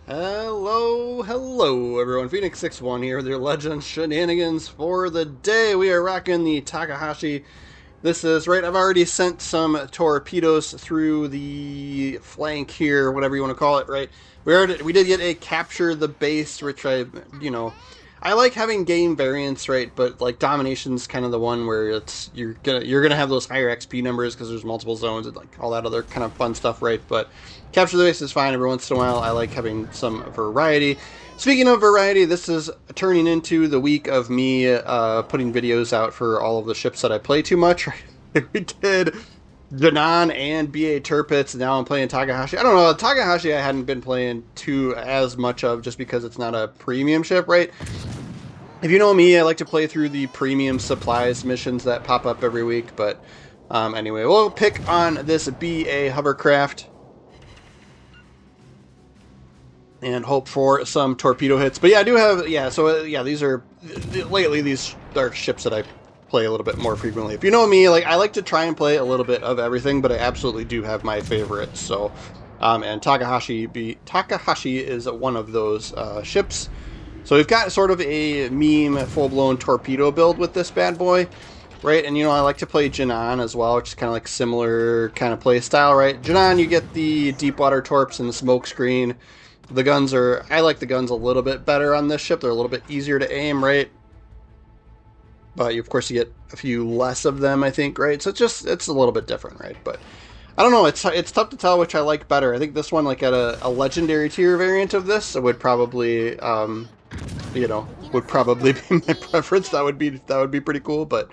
Hello everyone, Phoenix61 here with your Legend shenanigans for the day. We are rocking the Takahashi. This is, right, I've already sent some torpedoes through the flank here, whatever you want to call it, right? We did get a capture the base, which I like having game variants, right? But like domination's kind of the one where you're gonna have those higher XP numbers because there's multiple zones and like all that other kind of fun stuff, right? But capture the base is fine every once in a while. I like having some variety. Speaking of variety, this is turning into the week of me putting videos out for all of the ships that I play too much. We did Janan and BA Turpits. Now I'm playing Takahashi. I don't know, Takahashi I hadn't been playing too as much of just because it's not a premium ship, right? If you know me, I like to play through the premium supplies missions that pop up every week, but anyway, we'll pick on this BA hovercraft and hope for some torpedo hits. But yeah, I do have, these are, lately these are ships that I play a little bit more frequently. If you know me, like I like to try and play a little bit of everything, but I absolutely do have my favorites. So, and Takahashi is one of those ships. So we've got sort of a meme full-blown torpedo build with this bad boy, right? And I like to play Janan as well, which is kind of like similar kind of play style, right? Janan, you get the deep water torps and the smoke screen. The guns I like the guns a little bit better on this ship. They're a little bit easier to aim, right? But of course you get a few less of them, I think, right? So it's a little bit different, right? But I don't know, it's tough to tell which I like better. I think this one, like at a legendary tier variant of this, would probably would probably be my preference. That would be pretty cool, but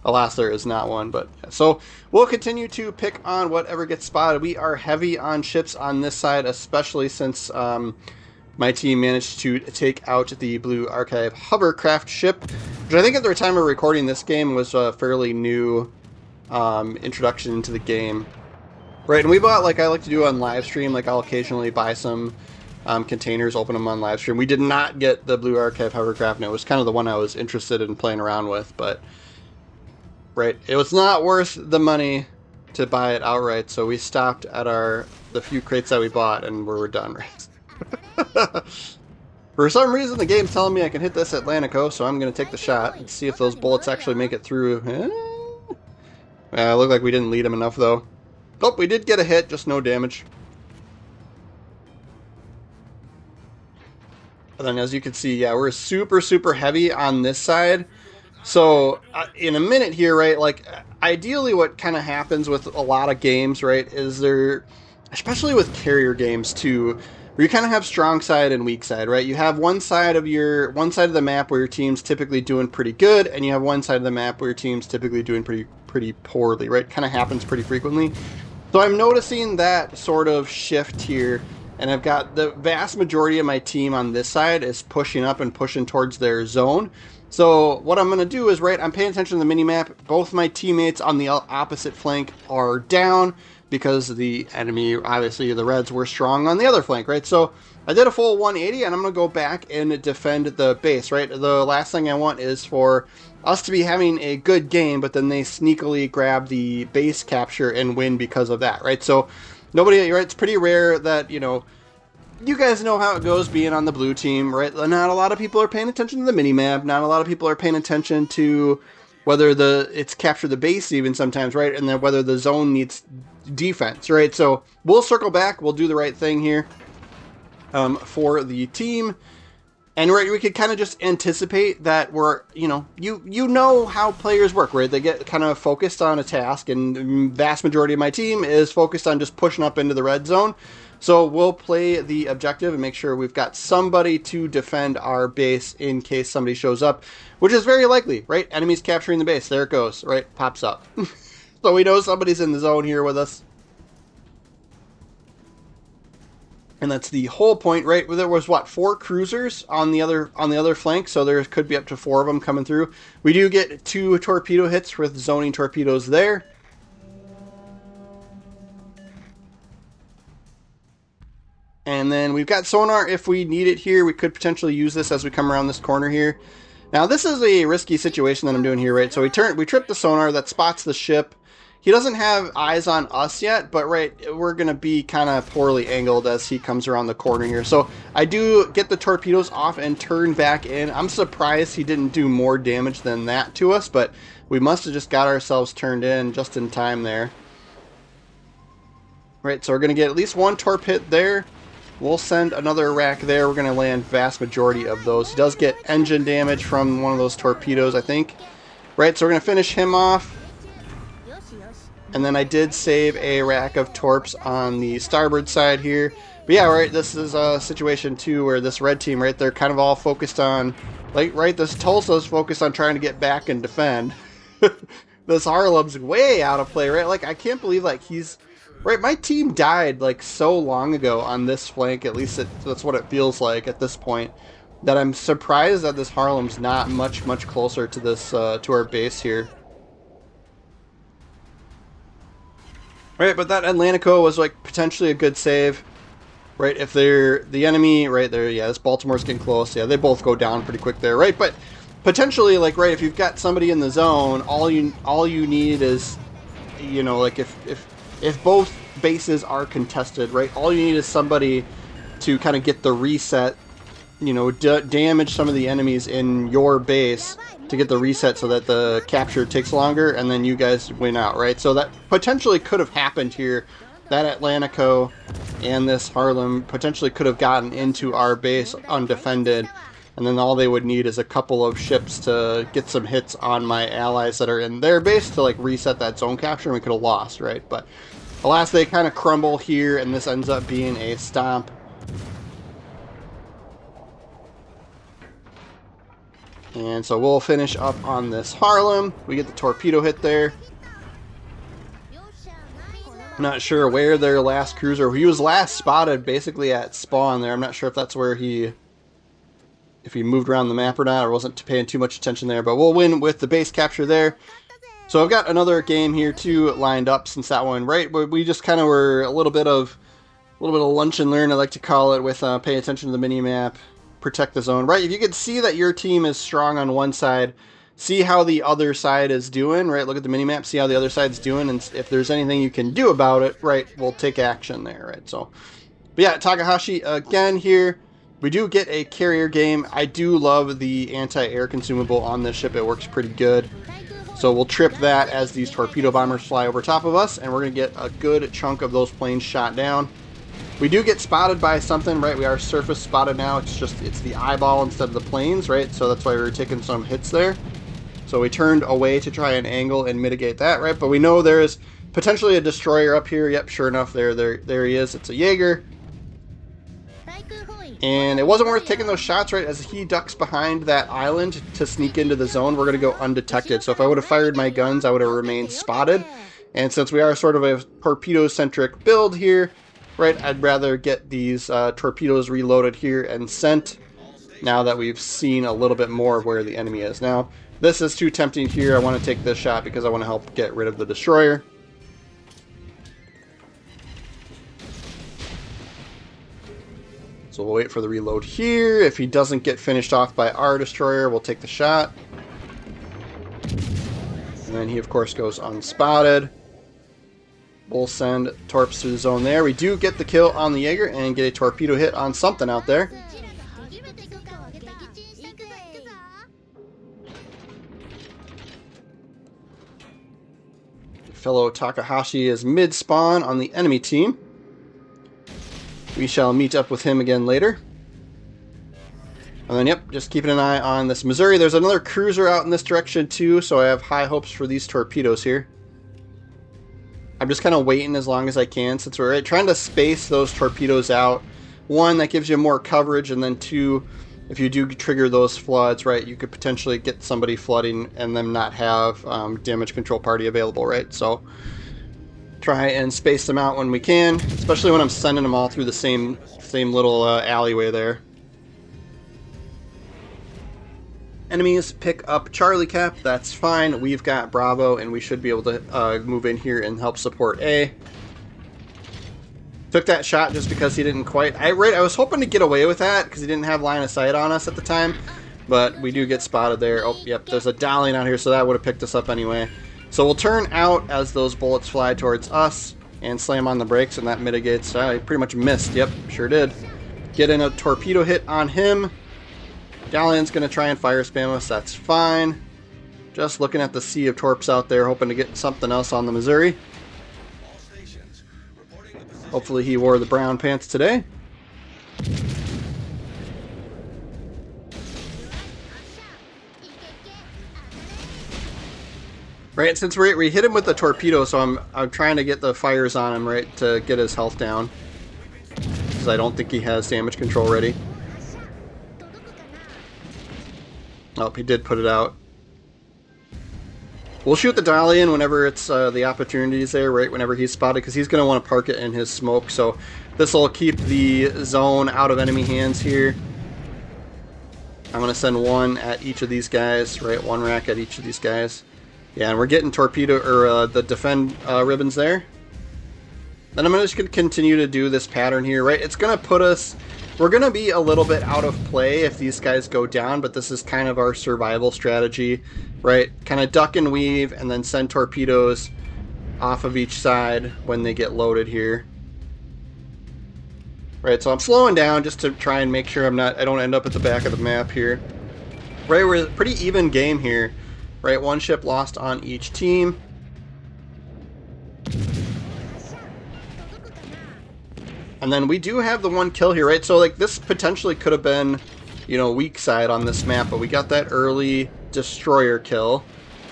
alas, there is not one. But so we'll continue to pick on whatever gets spotted. We are heavy on ships on this side, especially since my team managed to take out the Blue Archive hovercraft ship, which I think at the time of recording this game was a fairly new introduction into the game. Right, and we bought, like I like to do on live stream, like I'll occasionally buy some containers, open them on live stream. We did not get the Blue Archive hovercraft, and it was kind of the one I was interested in playing around with, but right, it was not worth the money to buy it outright, so we stopped at the few crates that we bought, and we're done. Right? For some reason, the game's telling me I can hit this Atlantico, so I'm going to take the shot and see if those bullets actually make it through. It looked like we didn't lead them enough, though. Oh, we did get a hit, just no damage. And then as you can see, yeah, we're super heavy on this side. So in a minute here, right, like ideally what kind of happens with a lot of games, right, is there, especially with carrier games too, where you kind of have strong side and weak side, right? You have one side of the map where your team's typically doing pretty good, and you have one side of the map where your team's typically doing pretty poorly, right? Kind of happens pretty frequently. So I'm noticing that sort of shift here, and I've got the vast majority of my team on this side is pushing up and pushing towards their zone. So what I'm going to do is, right, I'm paying attention to the minimap. Both my teammates on the opposite flank are down because the enemy, obviously the Reds, were strong on the other flank, right? So I did a full 180, and I'm going to go back and defend the base, right? The last thing I want is for us to be having a good game, but then they sneakily grab the base capture and win because of that, right? So nobody, right? It's pretty rare that, you guys know how it goes being on the blue team, right? Not a lot of people are paying attention to the minimap. Not a lot of people are paying attention to whether it's capture the base even sometimes, right? And then whether the zone needs defense, right? So we'll circle back. We'll do the right thing here for the team. And right, we could kind of just anticipate that we're, you know how players work, right? They get kind of focused on a task, and the vast majority of my team is focused on just pushing up into the red zone. So we'll play the objective and make sure we've got somebody to defend our base in case somebody shows up, which is very likely, right? Enemies capturing the base. There it goes, right? Pops up. So we know somebody's in the zone here with us. And that's the whole point, right? There was, what, 4 cruisers on the other flank, so there could be up to 4 of them coming through. We do get 2 torpedo hits with zoning torpedoes there. And then we've got sonar if we need it here. We could potentially use this as we come around this corner here. Now, this is a risky situation that I'm doing here, right? So we trip the sonar that spots the ship, he doesn't have eyes on us yet, but right, we're going to be kind of poorly angled as he comes around the corner here. So I do get the torpedoes off and turn back in. I'm surprised he didn't do more damage than that to us, but we must have just got ourselves turned in just in time there. Right, so we're going to get at least one torp hit there. We'll send another rack there. We're going to land vast majority of those. He does get engine damage from one of those torpedoes, I think. Right, so we're going to finish him off. And then I did save a rack of torps on the starboard side here. But yeah, right, this is a situation too where this red team, right, they're kind of all focused on, like, right, this Tulsa's focused on trying to get back and defend. This Harlem's way out of play, right? Like, I can't believe, like, he's, right, my team died, like, so long ago on this flank, at least that's what it feels like at this point, that I'm surprised that this Harlem's not much closer to this, to our base here. Right, but that Atlantico was like potentially a good save. Right, if they're the enemy, right there, yeah, this Baltimore's getting close. Yeah, they both go down pretty quick there, right? But potentially, like, right, if you've got somebody in the zone, all you need is, you know, like if both bases are contested, right, all you need is somebody to kind of get the reset, you know, damage some of the enemies in your base to get the reset so that the capture takes longer, and then you guys win out, right? So that potentially could have happened here. That Atlantico and this Harlem potentially could have gotten into our base undefended, and then all they would need is a couple of ships to get some hits on my allies that are in their base to, like, reset that zone capture, and we could have lost, right? But alas, they kind of crumble here, and this ends up being a stomp. And so we'll finish up on this Harlem. We get the torpedo hit there. I'm not sure where their last cruiser... He was last spotted basically at spawn there. I'm not sure if that's where if he moved around the map or not, or wasn't paying too much attention there. But we'll win with the base capture there. So I've got another game here too lined up since that one, right? We just kind of were a little bit of lunch and learn, I like to call it, with pay attention to the mini-map. Protect the zone, right? If you can see that your team is strong on one side, see how the other side is doing, right? Look at the minimap, see how the other side's doing, and if there's anything you can do about it, right, we'll take action there, right? So, but yeah, Takahashi again here. We do get a carrier game. I do love the anti-air consumable on this ship. It works pretty good. So we'll trip that as these torpedo bombers fly over top of us, and we're going to get a good chunk of those planes shot down. We do get spotted by something, right? We are surface spotted now. It's the eyeball instead of the planes, right? So that's why we were taking some hits there. So we turned away to try and angle and mitigate that, right? But we know there is potentially a destroyer up here. Yep, sure enough, there he is. It's a Jaeger. And it wasn't worth taking those shots, right? As he ducks behind that island to sneak into the zone, we're going to go undetected. So if I would have fired my guns, I would have remained spotted. And since we are sort of a torpedo-centric build here, right, I'd rather get these torpedoes reloaded here and sent now that we've seen a little bit more of where the enemy is. Now, this is too tempting here. I want to take this shot because I want to help get rid of the destroyer. So we'll wait for the reload here. If he doesn't get finished off by our destroyer, we'll take the shot. And then he, of course, goes unspotted. We'll send torps through the zone there. We do get the kill on the Jaeger and get a torpedo hit on something out there. Fellow Takahashi is mid-spawn on the enemy team. We shall meet up with him again later. And then, yep, just keeping an eye on this Missouri. There's another cruiser out in this direction too, so I have high hopes for these torpedoes here. I'm just kind of waiting as long as I can since we're trying to space those torpedoes out. One, that gives you more coverage, and then two, if you do trigger those floods, right, you could potentially get somebody flooding and them not have damage control party available, right? So try and space them out when we can, especially when I'm sending them all through the same little alleyway there. Enemies pick up Charlie Cap, that's fine. We've got Bravo, and we should be able to move in here and help support A. Took that shot just because he didn't quite... I was hoping to get away with that because he didn't have line of sight on us at the time, but we do get spotted there. Oh, yep, there's a Dowling out here, so that would have picked us up anyway. So we'll turn out as those bullets fly towards us and slam on the brakes, and that mitigates. I pretty much missed. Yep, sure did. Get in a torpedo hit on him. Galleon's going to try and fire spam us. That's fine. Just looking at the sea of torps out there, hoping to get something else on the Missouri. Hopefully he wore the brown pants today. Right, since we hit him with the torpedo, so I'm trying to get the fires on him, right, to get his health down. Because I don't think he has damage control ready. Oh, he did put it out. We'll shoot the Dalian whenever it's the opportunity is there, right, whenever he's spotted, because he's going to want to park it in his smoke, so this will keep the zone out of enemy hands here. I'm going to send one at each of these guys, right, one rack at each of these guys. Yeah, and we're getting torpedo, or the defend ribbons there. Then I'm just going to continue to do this pattern here, right? It's going to put us... We're going to be a little bit out of play if these guys go down, but this is kind of our survival strategy, right? Kind of duck and weave and then send torpedoes off of each side when they get loaded here. Right, so I'm slowing down just to try and make sure I don't end up at the back of the map here. Right, we're a pretty even game here. Right, one ship lost on each team. And then we do have the one kill here, right? So, like, this potentially could have been, you know, weak side on this map, but we got that early destroyer kill.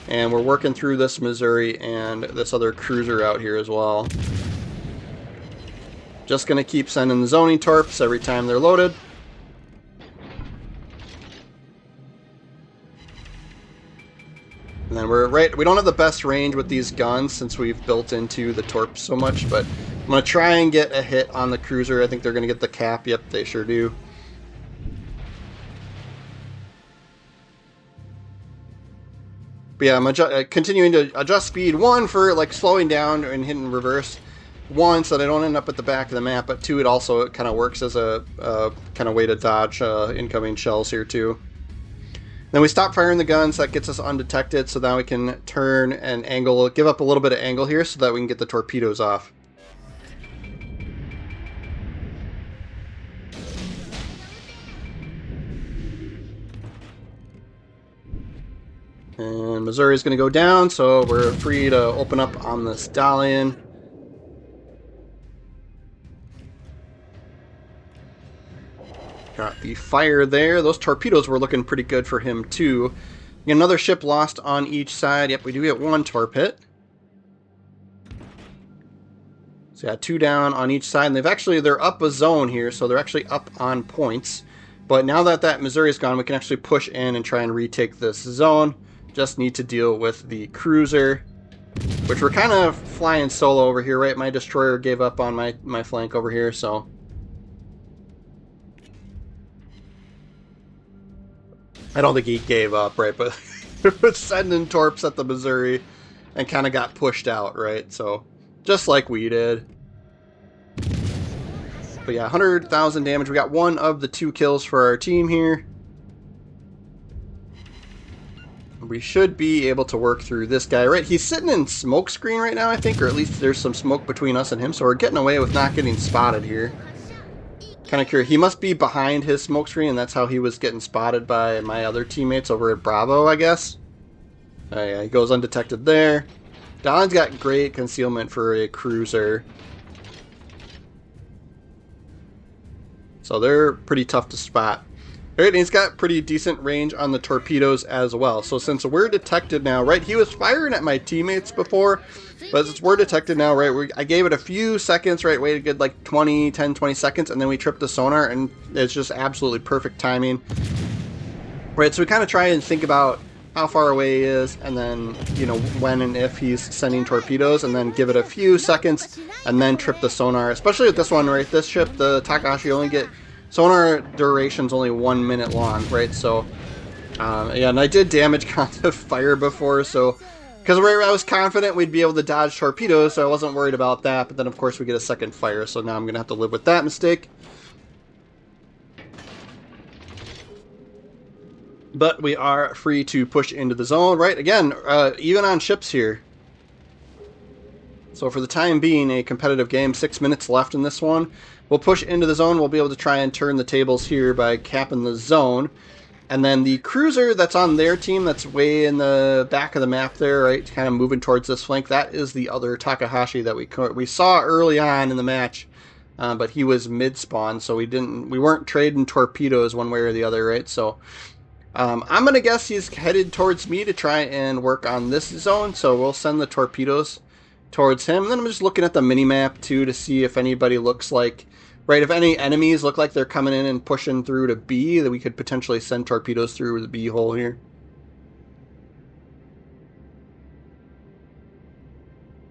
And we're working through this Missouri and this other cruiser out here as well. Just going to keep sending the zoning torps every time they're loaded. And then we don't have the best range with these guns since we've built into the torps so much, but I'm going to try and get a hit on the cruiser. I think they're going to get the cap. Yep, they sure do. But yeah, I'm continuing to adjust speed. One, for like slowing down and hitting reverse. One, so that I don't end up at the back of the map, but two, it kind of works as a kind of way to dodge incoming shells here too. Then we stop firing the guns. That gets us undetected, so now we can turn and angle, give up a little bit of angle here so that we can get the torpedoes off. And Missouri's going to go down, so we're free to open up on the Stallion. Got the fire there. Those torpedoes were looking pretty good for him too. Another ship lost on each side. Yep, we do get one torp hit. So yeah, two down on each side. And they're up a zone here, so they're actually up on points. But now that Missouri's gone, we can actually push in and try and retake this zone. Just need to deal with the cruiser, which we're kind of flying solo over here, right? My destroyer gave up on my flank over here, so... I don't think he gave up, right? But was sending torps at the Missouri and kind of got pushed out, right? So, just like we did. But yeah, 100,000 damage. We got one of the two kills for our team here. We should be able to work through this guy, right? He's sitting in smoke screen right now, I think, or at least there's some smoke between us and him, so we're getting away with not getting spotted here. Kind of curious. He must be behind his smoke screen, and that's how he was getting spotted by my other teammates over at Bravo, I guess. Oh yeah, he goes undetected there. Don's got great concealment for a cruiser. So they're pretty tough to spot. Alright, and he's got pretty decent range on the torpedoes as well. So since we're detected now, right, he was firing at my teammates before, but since we're detected now, right, I gave it a few seconds, right, waited good like 10, 20 seconds, and then we tripped the sonar, and it's just absolutely perfect timing. Right, so we kind of try and think about how far away he is, and then, you know, when and if he's sending torpedoes, and then give it a few seconds, and then trip the sonar. Especially with this one, right, this ship, the Takahashi, only get... Sonar duration's only 1 minute long, right? So, yeah, and I did damage kind of fire before, so... Because I was confident we'd be able to dodge torpedoes, so I wasn't worried about that. But then, of course, we get a second fire, so now I'm going to have to live with that mistake. But we are free to push into the zone, right? Again, even on ships here, So for the time being, a competitive game, 6 minutes left in this one. We'll push into the zone. We'll be able to try and turn the tables here by capping the zone. And then the cruiser that's on their team, that's way in the back of the map there, right, kind of moving towards this flank, that is the other Takahashi that we saw early on in the match. But he was mid-spawn, so we weren't trading torpedoes one way or the other, right? So I'm going to guess he's headed towards me to try and work on this zone, so we'll send the torpedoes towards him. And then I'm just looking at the mini-map, too, to see if anybody looks like, right, if any enemies look like they're coming in and pushing through to B, that we could potentially send torpedoes through the B hole here.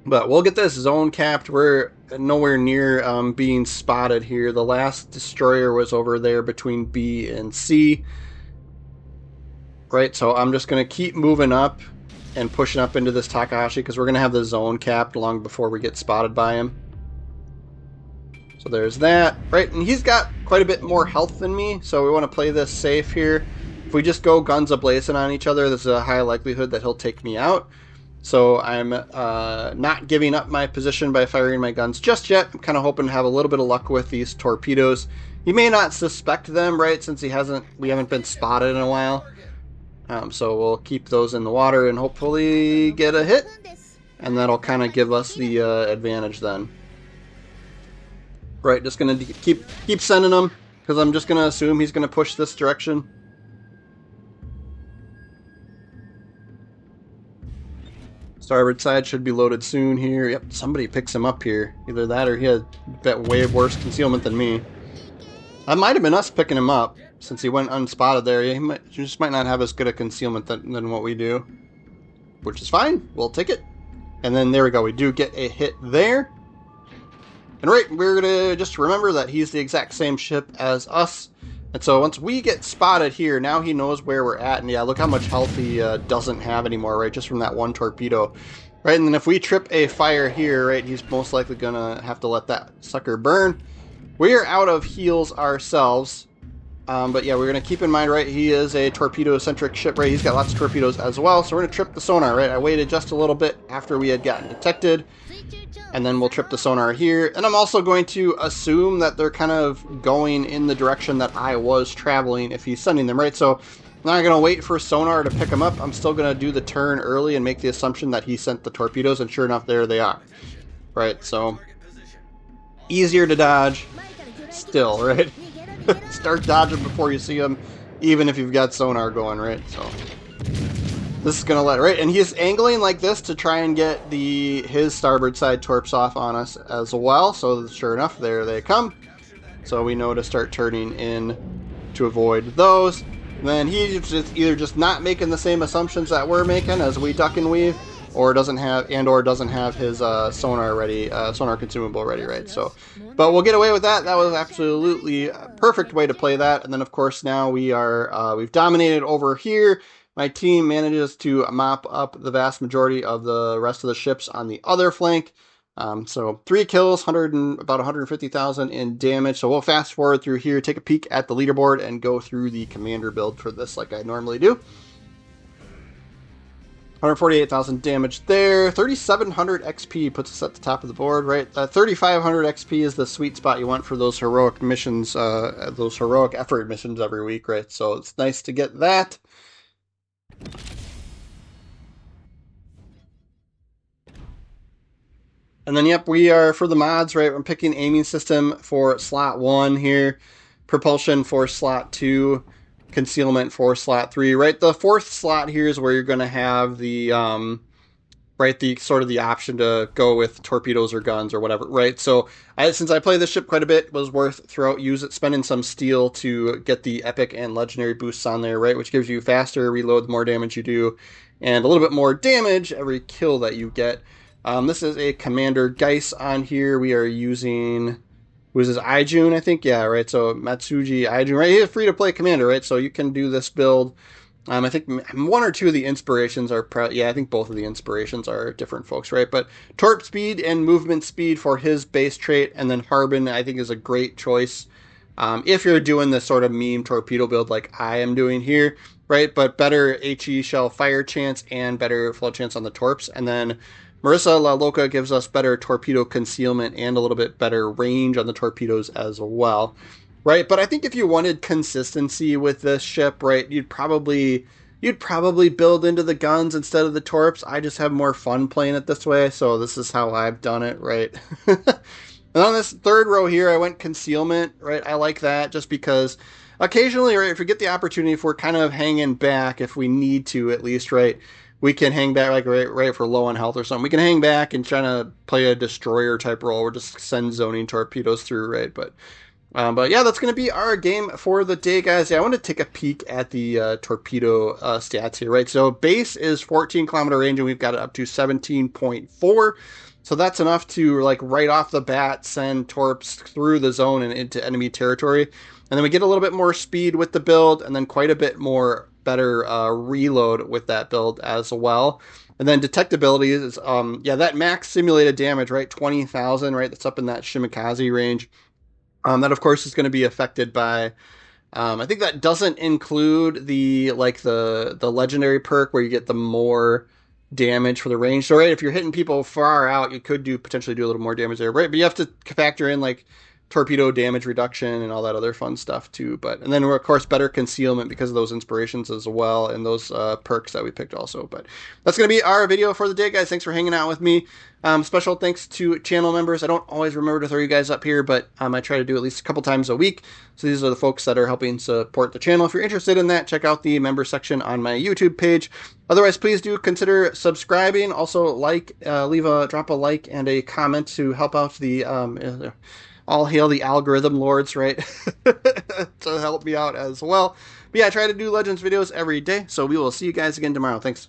But we'll get this zone capped. We're nowhere near being spotted here. The last destroyer was over there between B and C. Right, so I'm just going to keep moving up and pushing up into this Takahashi because we're going to have the zone capped long before we get spotted by him. So there's that. Right, and he's got quite a bit more health than me, so we want to play this safe here. If we just go guns a-blazing on each other, there's a high likelihood that he'll take me out. So I'm not giving up my position by firing my guns just yet. I'm kind of hoping to have a little bit of luck with these torpedoes. He may not suspect them, right, since we haven't been spotted in a while. So we'll keep those in the water and hopefully get a hit. And that'll kind of give us the advantage then. Right, just going to keep sending them, because I'm just going to assume he's going to push this direction. Starboard side should be loaded soon here. Yep, somebody picks him up here. Either that or he had way worse concealment than me. That might have been us picking him up, since he went unspotted there. He just might not have as good a concealment than what we do. Which is fine. We'll take it. And then there we go. We do get a hit there. And right, we're going to just remember that he's the exact same ship as us. And so once we get spotted here, now he knows where we're at. And yeah, look how much health he doesn't have anymore, right? Just from that one torpedo. Right, and then if we trip a fire here, right, he's most likely going to have to let that sucker burn. We're out of heals ourselves. But yeah, we're going to keep in mind, right, he is a torpedo-centric ship, right? He's got lots of torpedoes as well. So we're going to trip the sonar, right? I waited just a little bit after we had gotten detected. And then we'll trip the sonar here. And I'm also going to assume that they're kind of going in the direction that I was traveling if he's sending them, right? So I'm not going to wait for sonar to pick them up. I'm still going to do the turn early and make the assumption that he sent the torpedoes. And sure enough, there they are. Right, so easier to dodge still, right? Start dodging before you see them, even if you've got sonar going, right? So this is going to let, right? And he's angling like this to try and get his starboard side torps off on us as well. So sure enough, there they come. So we know to start turning in to avoid those. And then he's either just not making the same assumptions that we're making as we duck and weave, or doesn't have his sonar ready, sonar consumable ready, right? So, but we'll get away with that. That was absolutely a perfect way to play that. And then of course now we've dominated over here. My team manages to mop up the vast majority of the rest of the ships on the other flank. So 3 kills, about 150,000 in damage. So we'll fast forward through here, take a peek at the leaderboard, and go through the commander build for this like I normally do. 148,000 damage there. 3,700 XP puts us at the top of the board, right? 3,500 XP is the sweet spot you want for those heroic missions, those heroic effort missions every week, right? So it's nice to get that. And then, yep, we are, for the mods, right, I'm picking aiming system for slot 1 here, propulsion for slot 2, concealment for slot 3, right? The 4th slot here is where you're going to have the, right, the sort of the option to go with torpedoes or guns or whatever, right? So since I play this ship quite a bit, it was worth spending some steel to get the epic and legendary boosts on there, right? Which gives you faster reload the more damage you do, and a little bit more damage every kill that you get. This is a Commander Geis on here. We are using, who is this, Aijun, I think? Yeah, right, so Matsuji Aijun, right? He's a free-to-play commander, right? So you can do this build. I think 1 or 2 of the inspirations are, I think both of the inspirations are different folks, right? But torp speed and movement speed for his base trait, and then Harbin, I think, is a great choice if you're doing this sort of meme torpedo build like I am doing here, right? But better HE shell fire chance and better float chance on the torps. And then Marissa La Loca gives us better torpedo concealment and a little bit better range on the torpedoes as well, right? But I think if you wanted consistency with this ship, right, you'd probably build into the guns instead of the torps. I just have more fun playing it this way, so this is how I've done it, right? And on this third row here, I went concealment, right? I like that just because occasionally, right, if we get the opportunity, if we're kind of hanging back, if we need to at least, right, we can hang back, like right if we're low on health or something. We can hang back and try to play a destroyer type role. We're just send zoning torpedoes through, right? But yeah, that's going to be our game for the day, guys. Yeah, I want to take a peek at the torpedo stats here, right? So base is 14-kilometer range, and we've got it up to 17.4. So that's enough to, like, right off the bat send torps through the zone and into enemy territory. And then we get a little bit more speed with the build, and then quite a bit more better reload with that build as well. And then detectability is, yeah, that max simulated damage, right? 20,000, right? That's up in that Shimikaze range. That of course is going to be affected by. I think that doesn't include the legendary perk where you get the more damage for the range. So right, if you're hitting people far out, you could potentially do a little more damage there, right? But you have to factor in like torpedo damage reduction and all that other fun stuff too. And then of course better concealment because of those inspirations as well and those perks that we picked also. But that's going to be our video for the day, guys. Thanks for hanging out with me. Special thanks to channel members. I don't always remember to throw you guys up here, but I try to do at least a couple times a week. So these are the folks that are helping support the channel. If you're interested in that, check out the member section on my YouTube page. Otherwise, please do consider subscribing. Also, drop a like and a comment to help out the all hail the algorithm lords, right? To help me out as well. But yeah, I try to do Legends videos every day. So we will see you guys again tomorrow. Thanks.